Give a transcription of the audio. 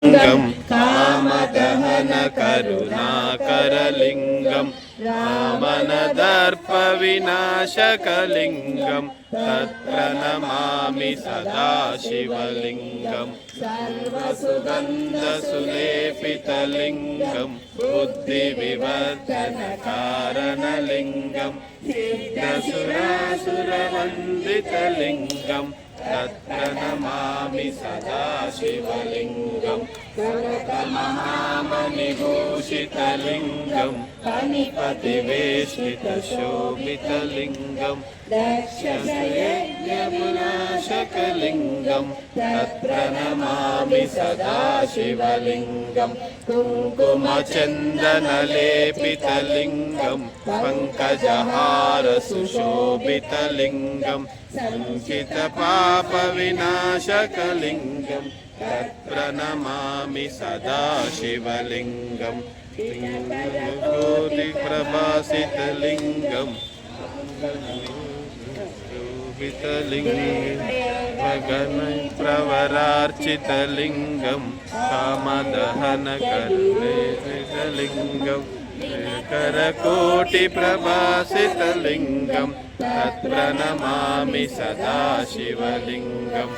कामदहन करुणाकरलिङ्गं रामनदर्पविनाशकलिङ्गं तत्प्रणमामि सदा शिवलिङ्गं सर्वसुगन्धसुलेपितलिङ्गं बुद्धिविवर्धनकारणलिङ्गं सिद्धसुरासुरवन्दितलिङ्गं तत्प्रणमामि सदा शिवलिङ्गं कनकमहामणिभूषितलिङ्गं फणिपतिवेष्टितशोभितलिङ्गं दक्षयज्ञविनाशकलिङ्गं तत्प्रणमामि सदा शिवलिङ्गं कुङ्कुमचन्दनलेपितलिङ्गं पङ्कजहारसुशोभितलिङ्गं संकितपापविनाशकलिङ्गं तत्प्रणमामि सदा शिवलिङ्गं ज्योतिप्रभासितलिङ्गं प्रवरार्चितलिङ्गं कामदहनकलिङ्गं करकोटिप्रभासितलिङ्गं तत्प्रणमामि सदा शिवलिङ्गम्।